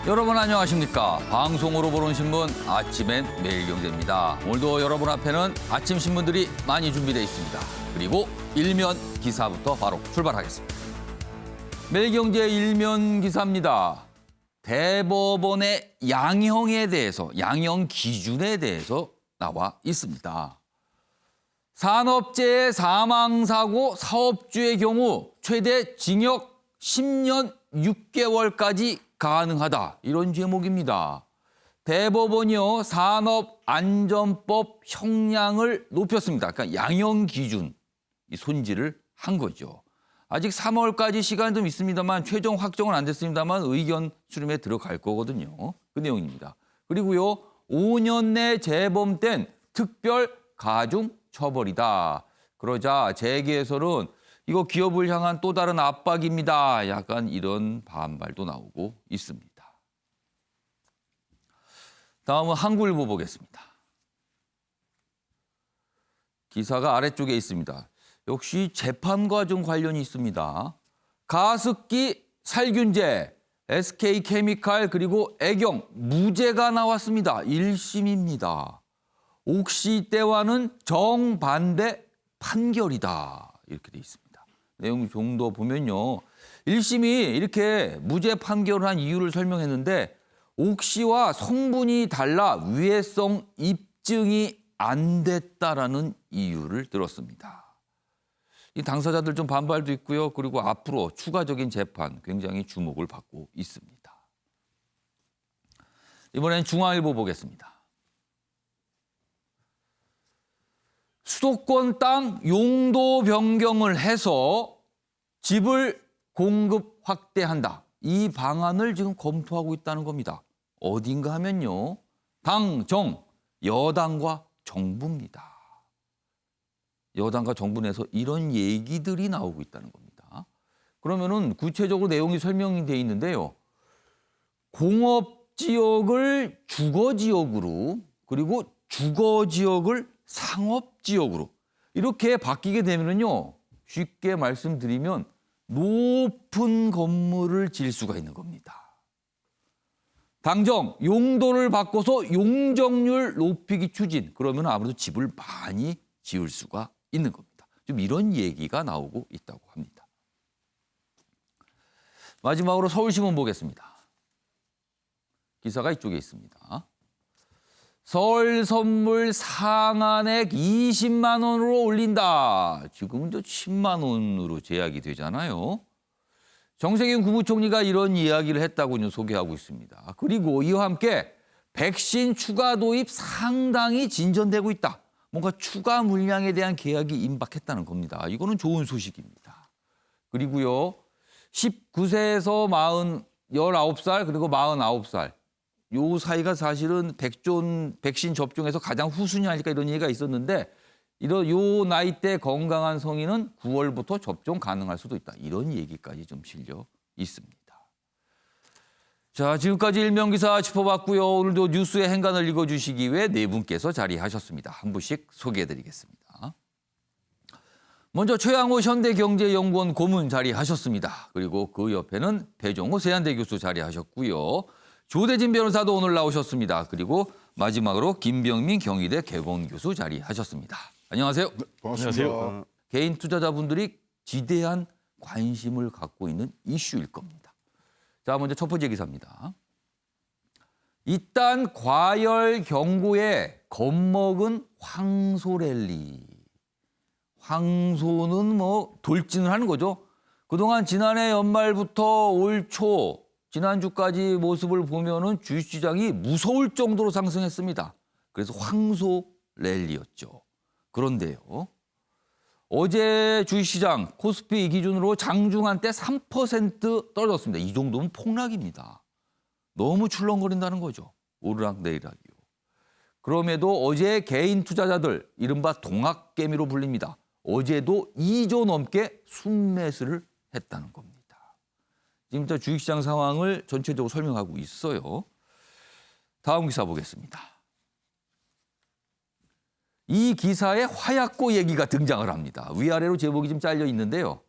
여러분 안녕하십니까? 방송으로 보는 신문 아침엔 매일경제입니다. 오늘도 여러분 앞에는 아침 신문들이 많이 준비되어 있습니다. 그리고 일면 기사부터 바로 출발하겠습니다. 매일경제 일면 기사입니다. 대법원의 양형에 대해서, 양형 기준에 대해서 나와 있습니다. 산업재해 사망사고 사업주의 경우 최대 징역 10년 6개월까지 가능하다. 이런 제목입니다. 대법원이요, 산업안전법 형량을 높였습니다. 그러니까 양형 기준 손질을 한 거죠. 아직 3월까지 시간이 좀 있습니다만 최종 확정은 안 됐습니다만 의견 수렴에 들어갈 거거든요. 그 내용입니다. 그리고요, 5년 내 재범된 특별 가중 처벌이다. 그러자 재계에서는 이거 기업을 향한 또 다른 압박입니다. 약간 이런 반발도 나오고 있습니다. 다음은 한국일보 보겠습니다. 기사가 아래쪽에 있습니다. 역시 재판과 좀 관련이 있습니다. 가습기 살균제, SK케미칼 그리고 애경 무죄가 나왔습니다. 1심입니다. 옥시 때와는 정반대 판결이다. 이렇게 돼 있습니다. 내용 좀 더 보면요. 1심이 이렇게 무죄 판결을 한 이유를 설명했는데 옥시와 성분이 달라 위해성 입증이 안 됐다라는 이유를 들었습니다. 이 당사자들 좀 반발도 있고요. 그리고 앞으로 추가적인 재판 굉장히 주목을 받고 있습니다. 이번엔 중앙일보 보겠습니다. 수도권 땅 용도 변경을 해서 집을 공급 확대한다. 이 방안을 지금 검토하고 있다는 겁니다. 어딘가 하면요. 당, 정, 여당과 정부입니다. 여당과 정부 내에서 이런 얘기들이 나오고 있다는 겁니다. 그러면은 구체적으로 내용이 설명이 돼 있는데요. 공업지역을 주거지역으로 그리고 주거지역을 상업지역으로 이렇게 바뀌게 되면요. 쉽게 말씀드리면 높은 건물을 지을 수가 있는 겁니다. 당정, 용도를 바꿔서 용적률 높이기 추진. 그러면 아무래도 집을 많이 지을 수가 있는 겁니다. 좀 이런 얘기가 나오고 있다고 합니다. 마지막으로 서울신문 보겠습니다. 기사가 이쪽에 있습니다. 설 선물 상한액 20만 원으로 올린다. 지금은 또 10만 원으로 제약이 되잖아요. 정세균 국무총리가 이런 이야기를 했다고 소개하고 있습니다. 그리고 이와 함께 백신 추가 도입 상당히 진전되고 있다. 뭔가 추가 물량에 대한 계약이 임박했다는 겁니다. 이거는 좋은 소식입니다. 그리고요, 19세에서 19살 그리고 49살. 요 사이가 사실은 백신 접종에서 가장 후순위 아닐까 이런 얘기가 있었는데 요 나이 때 건강한 성인은 9월부터 접종 가능할 수도 있다. 이런 얘기까지 좀 실려 있습니다. 자, 지금까지 일면기사 짚어봤고요. 오늘도 뉴스의 행간을 읽어주시기 위해 네 분께서 자리하셨습니다. 한 분씩 소개해드리겠습니다. 먼저 최양호 현대경제연구원 고문 자리하셨습니다. 그리고 그 옆에는 배종호 세한대 교수 자리하셨고요. 조대진 변호사도 오늘 나오셨습니다. 그리고 마지막으로 김병민 경희대 개공교수 자리하셨습니다. 안녕하세요. 네, 반갑습니다. 안녕하세요. 개인 투자자분들이 지대한 관심을 갖고 있는 이슈일 겁니다. 자, 먼저 첫 번째 기사입니다. 이딴 과열 경고에 겁먹은 황소랠리. 황소는 돌진을 하는 거죠. 그동안 지난해 연말부터 올 초 지난주까지 모습을 보면은 주식시장이 무서울 정도로 상승했습니다. 그래서 황소 랠리였죠. 그런데요. 어제 주식시장 코스피 기준으로 장중한 때 3% 떨어졌습니다. 이 정도면 폭락입니다. 너무 출렁거린다는 거죠. 오르락내리락이요. 그럼에도 어제 개인 투자자들 이른바 동학개미로 불립니다. 어제도 2조 넘게 순매수를 했다는 겁니다. 지금부터 주식시장 상황을 전체적으로 설명하고 있어요. 다음 기사 보겠습니다. 이 기사에 화약고 얘기가 등장을 합니다. 위아래로 제목이 좀 잘려 있는데요.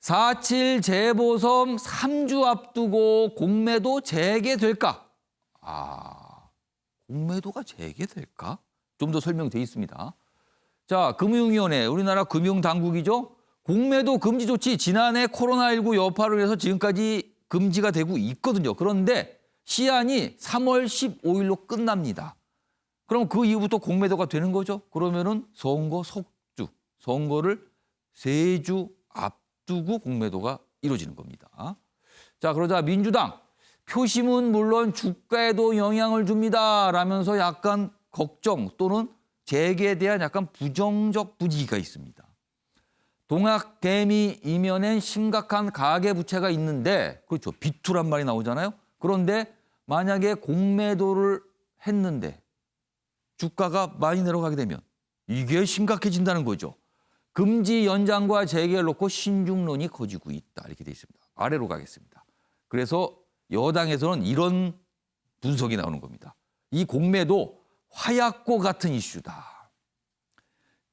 4.7 재보선 3주 앞두고 공매도 재개될까? 공매도가 재개될까? 좀 더 설명돼 있습니다. 자, 금융위원회, 우리나라 금융당국이죠. 공매도 금지 조치 지난해 코로나19 여파로 인해서 지금까지 금지가 되고 있거든요. 그런데 시한이 3월 15일로 끝납니다. 그럼 그 이후부터 공매도가 되는 거죠. 그러면은 선거 석주, 선거를 3주 앞두고 공매도가 이루어지는 겁니다. 자, 그러자 민주당 표심은 물론 주가에도 영향을 줍니다. 라면서 약간 걱정 또는 재개에 대한 약간 부정적 분위기가 있습니다. 동학개미 이면엔 심각한 가계부채가 있는데, 그렇죠, 비투란 말이 나오잖아요. 그런데 만약에 공매도를 했는데 주가가 많이 내려가게 되면 이게 심각해진다는 거죠. 금지 연장과 재개를 놓고 신중론이 커지고 있다, 이렇게 돼 있습니다. 아래로 가겠습니다. 그래서 여당에서는 이런 분석이 나오는 겁니다. 이 공매도 화약고 같은 이슈다.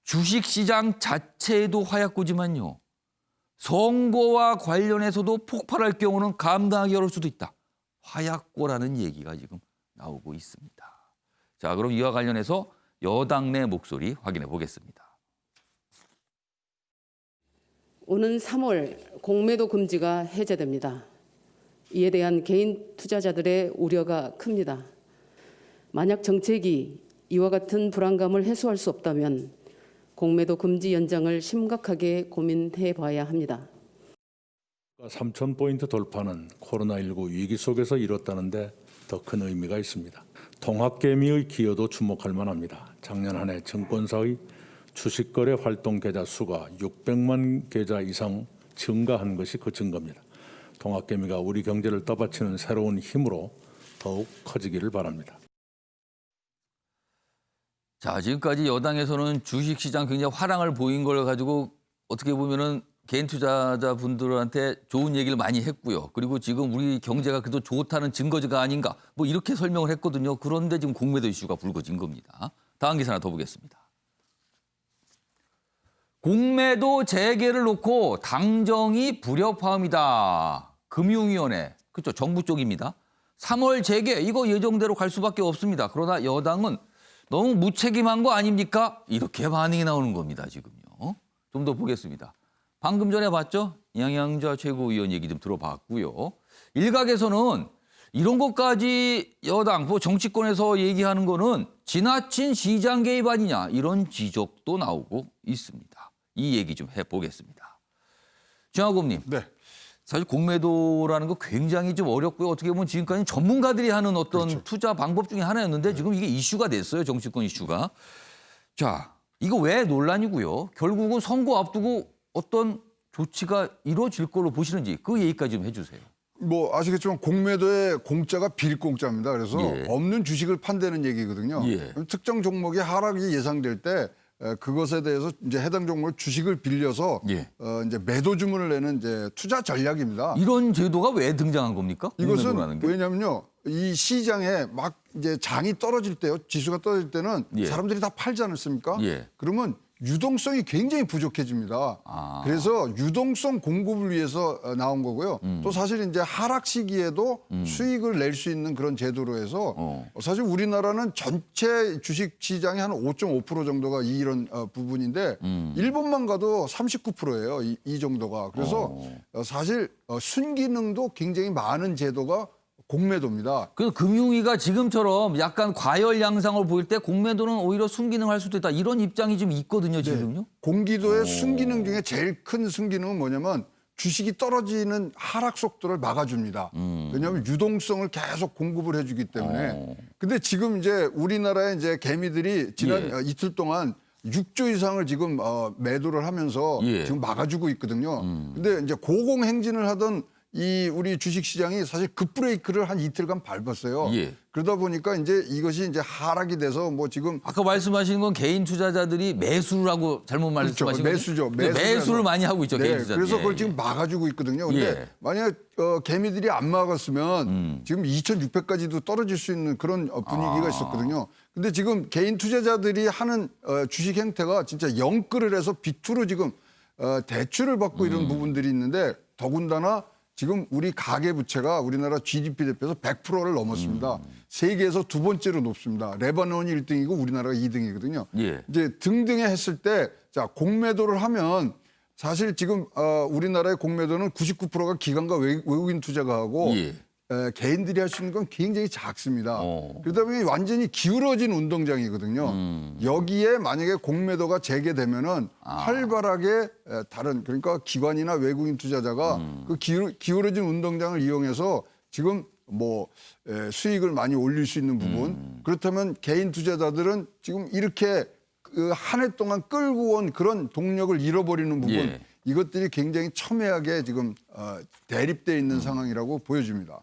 주식시장 자체에도 화약고지만요. 선거와 관련해서도 폭발할 경우는 감당하기 어려울 수도 있다. 화약고라는 얘기가 지금 나오고 있습니다. 자, 그럼 이와 관련해서 여당 내 목소리 확인해 보겠습니다. 오는 3월 공매도 금지가 해제됩니다. 이에 대한 개인 투자자들의 우려가 큽니다. 만약 정책이 이와 같은 불안감을 해소할 수 없다면 공매도 금지 연장을 심각하게 고민해 봐야 합니다. 3,000포인트 돌파는 코로나19 위기 속에서 이뤘다는데 더 큰 의미가 있습니다. 동학개미의 기여도 주목할 만합니다. 작년 한 해 증권사의 주식거래 활동 계좌 수가 600만 계좌 이상 증가한 것이 그 증거입니다. 동학개미가 우리 경제를 떠받치는 새로운 힘으로 더욱 커지기를 바랍니다. 자, 지금까지 여당에서는 주식시장 굉장히 화랑을 보인 걸 가지고 어떻게 보면은 개인 투자자분들한테 좋은 얘기를 많이 했고요. 그리고 지금 우리 경제가 그래도 좋다는 증거가 아닌가 뭐 이렇게 설명을 했거든요. 그런데 지금 공매도 이슈가 불거진 겁니다. 다음 기사 하나 더 보겠습니다. 공매도 재개를 놓고 당정이 불협화음이다. 금융위원회, 그렇죠, 정부 쪽입니다. 3월 재개, 이거 예정대로 갈 수밖에 없습니다. 그러나 여당은 너무 무책임한 거 아닙니까? 이렇게 반응이 나오는 겁니다, 지금요. 좀 더 보겠습니다. 방금 전에 봤죠? 양양자 최고위원 얘기 좀 들어봤고요. 일각에서는 이런 것까지 여당, 정치권에서 얘기하는 거는 지나친 시장 개입 아니냐, 이런 지적도 나오고 있습니다. 이 얘기 좀 해보겠습니다. 정학범님. 네. 사실 공매도라는 거 굉장히 좀 어렵고요. 어떻게 보면 지금까지 전문가들이 하는 어떤 그렇죠. 투자 방법 중에 하나였는데 지금 이게 이슈가 됐어요. 정치권 이슈가. 자, 이거 왜 논란이고요. 결국은 선거 앞두고 어떤 조치가 이루어질 걸로 보시는지 그 얘기까지 좀 해주세요. 뭐 아시겠지만 공매도의 공짜가 빌공짜입니다. 그래서 예. 없는 주식을 판다는 얘기거든요. 예. 특정 종목의 하락이 예상될 때 그것에 대해서 이제 해당 종목 주식을 빌려서 예. 이제 매도 주문을 내는 이제 투자 전략입니다. 이런 제도가 왜 등장한 겁니까? 공매도라는 이것은 게? 왜냐면요. 이 시장에 막 이제 장이 떨어질 때요. 지수가 떨어질 때는 예. 사람들이 다 팔지 않습니까? 예. 그러면 유동성이 굉장히 부족해집니다. 그래서 유동성 공급을 위해서 나온 거고요. 또 사실 이제 하락 시기에도 수익을 낼 수 있는 그런 제도로 해서 사실 우리나라는 전체 주식 시장의 한 5.5% 정도가 이런 부분인데 일본만 가도 39%예요. 이 정도가. 그래서 사실 순기능도 굉장히 많은 제도가 공매도입니다. 그래서 금융위가 지금처럼 약간 과열 양상을 보일 때 공매도는 오히려 순기능할 수도 있다. 이런 입장이 좀 있거든요, 지금요. 공기도의 순기능 중에 제일 큰 순기능은 뭐냐면 주식이 떨어지는 하락 속도를 막아줍니다. 왜냐하면 유동성을 계속 공급을 해주기 때문에. 근데 지금 이제 우리나라의 이제 개미들이 지난 이틀 동안 6조 이상을 지금 매도를 하면서 지금 막아주고 있거든요. 근데 이제 고공행진을 하던 이 우리 주식 시장이 사실 급브레이크를 한 이틀간 밟았어요. 그러다 보니까 이제 이것이 이제 하락이 돼서 뭐 지금 아까 말씀하신 건 개인 투자자들이 매수라고 잘못 말씀하신 거죠? 매수죠. 매수를 많이 하고 있죠, 개인 투자자. 그래서 그걸 지금 막아주고 있거든요. 근데 만약 개미들이 안 막았으면 지금 2,600까지도 떨어질 수 있는 그런 분위기가 있었거든요. 근데 지금 개인 투자자들이 하는 주식 행태가 진짜 영끌을 해서 비투로 지금 대출을 받고 이런 부분들이 있는데 더군다나 지금 우리 가계 부채가 우리나라 GDP 대표에서 100%를 넘었습니다. 세계에서 두 번째로 높습니다. 레바논이 1등이고 우리나라가 2등이거든요. 예. 이제 등등에 했을 때 자, 공매도를 하면 사실 지금 우리나라의 공매도는 99%가 기관과 외국인 투자가 하고 예. 개인들이 할 수 있는 건 굉장히 작습니다. 그러다 보니 완전히 기울어진 운동장이거든요. 여기에 만약에 공매도가 재개되면은 활발하게 다른 그러니까 기관이나 외국인 투자자가 그 기울어진 운동장을 이용해서 지금 뭐 수익을 많이 올릴 수 있는 부분 그렇다면 개인 투자자들은 지금 이렇게 그 한 해 동안 끌고 온 그런 동력을 잃어버리는 부분 예. 이것들이 굉장히 첨예하게 지금 대립돼 있는 상황이라고 보여집니다.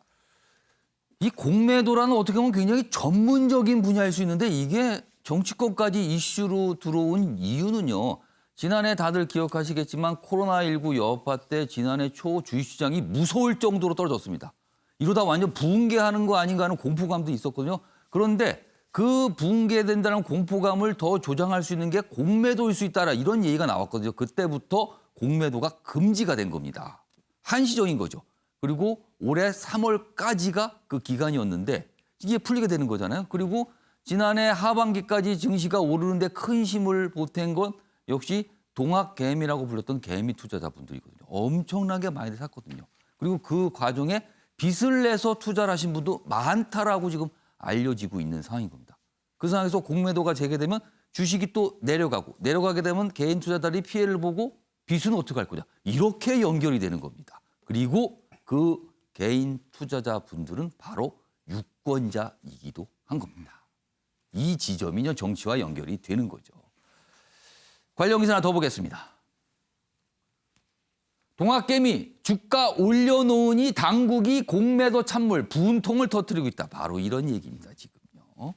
이 공매도라는 어떻게 보면 굉장히 전문적인 분야일 수 있는데 이게 정치권까지 이슈로 들어온 이유는요. 지난해 다들 기억하시겠지만 코로나19 여파 때 지난해 초 주식시장이 무서울 정도로 떨어졌습니다. 이러다 완전 붕괴하는 거 아닌가 하는 공포감도 있었거든요. 그런데 그 붕괴된다는 공포감을 더 조장할 수 있는 게 공매도일 수 있다라 이런 얘기가 나왔거든요. 그때부터 공매도가 금지가 된 겁니다. 한시적인 거죠. 그리고 올해 3월까지가 그 기간이었는데 이게 풀리게 되는 거잖아요. 그리고 지난해 하반기까지 증시가 오르는데 큰 힘을 보탠 건 역시 동학개미라고 불렀던 개미 투자자분들이거든요. 엄청나게 많이 샀거든요. 그리고 그 과정에 빚을 내서 투자를 하신 분도 많다라고 지금 알려지고 있는 상황인 겁니다. 그 상황에서 공매도가 재개되면 주식이 또 내려가게 되면 개인 투자자들이 피해를 보고 빚은 어떻게 할 거냐. 이렇게 연결이 되는 겁니다. 그리고 그 개인 투자자분들은 바로 유권자이기도 한 겁니다. 이 지점이 정치와 연결이 되는 거죠. 관련 기사 하나 더 보겠습니다. 동학개미 주가 올려놓으니 당국이 공매도 찬물 분통을 터뜨리고 있다. 바로 이런 얘기입니다. 지금요.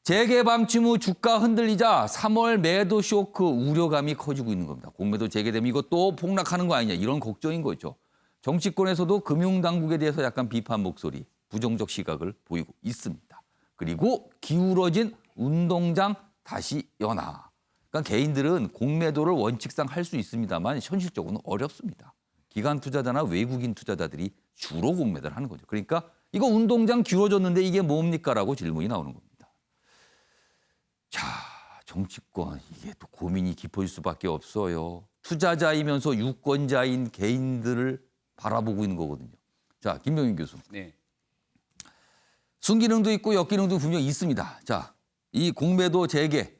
재개방침 후 주가 흔들리자 3월 매도 쇼크 우려감이 커지고 있는 겁니다. 공매도 재개되면 이것도 폭락하는 거 아니냐 이런 걱정인 거죠. 정치권에서도 금융당국에 대해서 약간 비판 목소리, 부정적 시각을 보이고 있습니다. 그리고 기울어진 운동장 다시 연화. 그러니까 개인들은 공매도를 원칙상 할 수 있습니다만 현실적으로는 어렵습니다. 기관 투자자나 외국인 투자자들이 주로 공매도를 하는 거죠. 그러니까 이거 운동장 기울어졌는데 이게 뭡니까라고 질문이 나오는 겁니다. 자, 정치권 이게 또 고민이 깊어질 수밖에 없어요. 투자자이면서 유권자인 개인들을 바라보고 있는 거거든요. 자, 김병민 교수. 네. 순기능도 있고 역기능도 분명히 있습니다. 자, 이 공매도 재개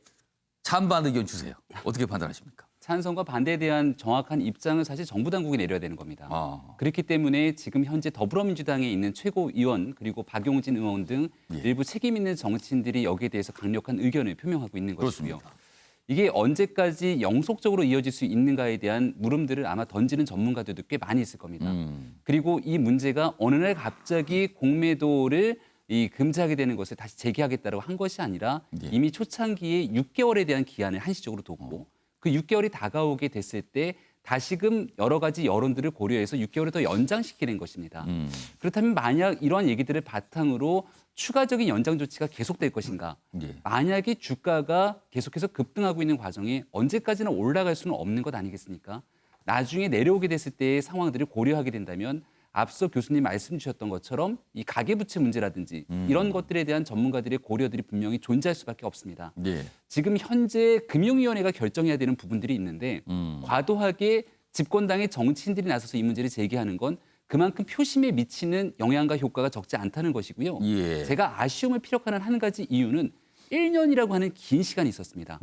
찬반 의견 주세요. 어떻게 판단하십니까? 찬성과 반대에 대한 정확한 입장은 사실 정부 당국이 내려야 되는 겁니다. 그렇기 때문에 지금 현재 더불어민주당에 있는 최고위원 그리고 박용진 의원 등 일부 책임 있는 정치인들이 여기에 대해서 강력한 의견을 표명하고 있는 것이고요. 그렇습니다. 이게 언제까지 영속적으로 이어질 수 있는가에 대한 물음들을 아마 던지는 전문가들도 꽤 많이 있을 겁니다. 그리고 이 문제가 어느 날 갑자기 공매도를 금지하게 되는 것을 다시 재개하겠다고 한 것이 아니라 이미 초창기에 6개월에 대한 기한을 한시적으로 뒀고 그 6개월이 다가오게 됐을 때 다시금 여러 가지 여론들을 고려해서 6개월을 더 연장시키는 것입니다. 그렇다면 만약 이러한 얘기들을 바탕으로 추가적인 연장 조치가 계속될 것인가? 만약에 주가가 계속해서 급등하고 있는 과정에 언제까지나 올라갈 수는 없는 것 아니겠습니까? 나중에 내려오게 됐을 때의 상황들을 고려하게 된다면 앞서 교수님 말씀 주셨던 것처럼 이 가계부채 문제라든지 이런 것들에 대한 전문가들의 고려들이 분명히 존재할 수밖에 없습니다. 지금 현재 금융위원회가 결정해야 되는 부분들이 있는데 과도하게 집권당의 정치인들이 나서서 이 문제를 제기하는 건 그만큼 표심에 미치는 영향과 효과가 적지 않다는 것이고요. 제가 아쉬움을 피력하는 한 가지 이유는 1년이라고 하는 긴 시간이 있었습니다.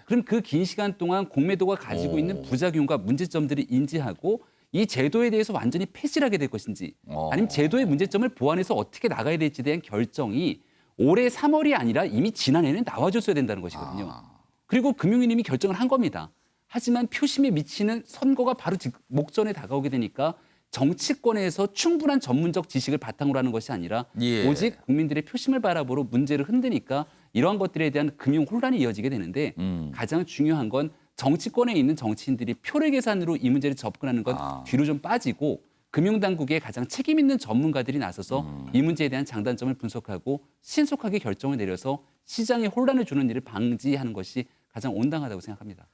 그럼 그 긴 시간 동안 공매도가 가지고 있는 부작용과 문제점들을 인지하고 이 제도에 대해서 완전히 폐지를 하게 될 것인지 아니면 제도의 문제점을 보완해서 어떻게 나가야 될지에 대한 결정이 올해 3월이 아니라 이미 지난해는 나와줬어야 된다는 것이거든요. 그리고 금융위님이 결정을 한 겁니다. 하지만 표심에 미치는 선거가 바로 목전에 다가오게 되니까 정치권에서 충분한 전문적 지식을 바탕으로 하는 것이 아니라 오직 국민들의 표심을 바라보러 문제를 흔드니까 이러한 것들에 대한 금융 혼란이 이어지게 되는데 가장 중요한 건 정치권에 있는 정치인들이 표를 계산으로 이 문제를 접근하는 건 뒤로 좀 빠지고 금융당국의 가장 책임 있는 전문가들이 나서서 이 문제에 대한 장단점을 분석하고 신속하게 결정을 내려서 시장에 혼란을 주는 일을 방지하는 것이 가장 온당하다고 생각합니다.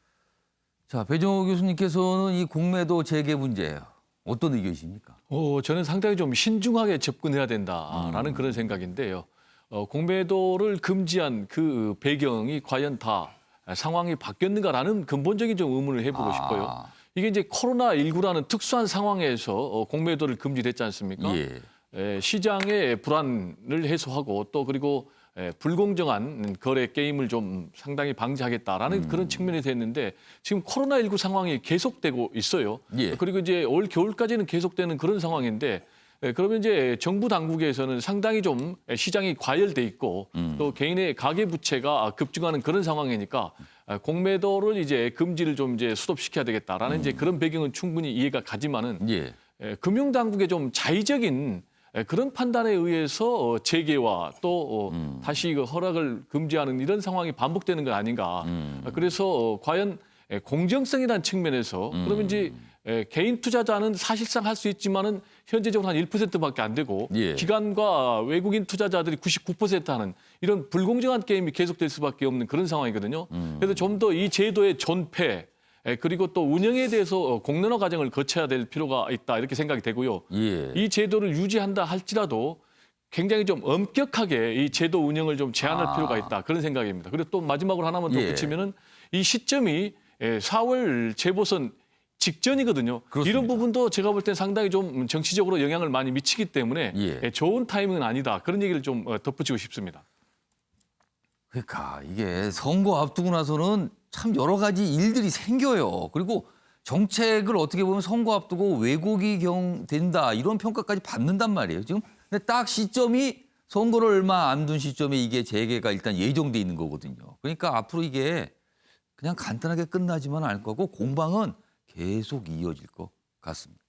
자, 배종호 교수님께서는 이 공매도 재개 문제 어떤 의견이십니까? 저는 상당히 좀 신중하게 접근해야 된다라는 그런 생각인데요. 공매도를 금지한 그 배경이 과연 다 상황이 바뀌었는가라는 근본적인 좀 의문을 해보고 싶어요. 이게 이제 코로나19라는 특수한 상황에서 공매도를 금지했지 않습니까? 시장의 불안을 해소하고 또 그리고 불공정한 거래 게임을 좀 상당히 방지하겠다라는 그런 측면에서 했는데 지금 코로나19 상황이 계속되고 있어요. 그리고 이제 올 겨울까지는 계속되는 그런 상황인데 그러면 이제 정부 당국에서는 상당히 좀 시장이 과열돼 있고 또 개인의 가계 부채가 급증하는 그런 상황이니까 공매도를 이제 금지를 좀 이제 수립시켜야 되겠다라는 이제 그런 배경은 충분히 이해가 가지만은 금융 당국의 좀 자의적인 그런 판단에 의해서 재개와 또 다시 그 허락을 금지하는 이런 상황이 반복되는 건 아닌가. 그래서 과연 공정성이라는 측면에서 그러면 이제 개인 투자자는 사실상 할 수 있지만은 현재적으로 한 1%밖에 안 되고 기관과 외국인 투자자들이 99% 하는 이런 불공정한 게임이 계속될 수밖에 없는 그런 상황이거든요. 그래서 좀 더 이 제도의 존폐 그리고 또 운영에 대해서 공론화 과정을 거쳐야 될 필요가 있다 이렇게 생각이 되고요. 이 제도를 유지한다 할지라도 굉장히 좀 엄격하게 이 제도 운영을 좀 제한할 필요가 있다 그런 생각입니다. 그리고 또 마지막으로 하나만 더 붙이면은 이 시점이 4월 재보선 직전이거든요. 그렇습니다. 이런 부분도 제가 볼 땐 상당히 좀 정치적으로 영향을 많이 미치기 때문에 좋은 타이밍은 아니다 그런 얘기를 좀 덧붙이고 싶습니다. 그러니까 이게 선거 앞두고 나서는 참 여러 가지 일들이 생겨요. 그리고 정책을 어떻게 보면 선거 앞두고 왜곡이 된다 이런 평가까지 받는단 말이에요. 지금 근데 딱 시점이 선거를 얼마 안 둔 시점에 이게 재개가 일단 예정돼 있는 거거든요. 그러니까 앞으로 이게 그냥 간단하게 끝나지만 않을 거고 공방은 계속 이어질 것 같습니다.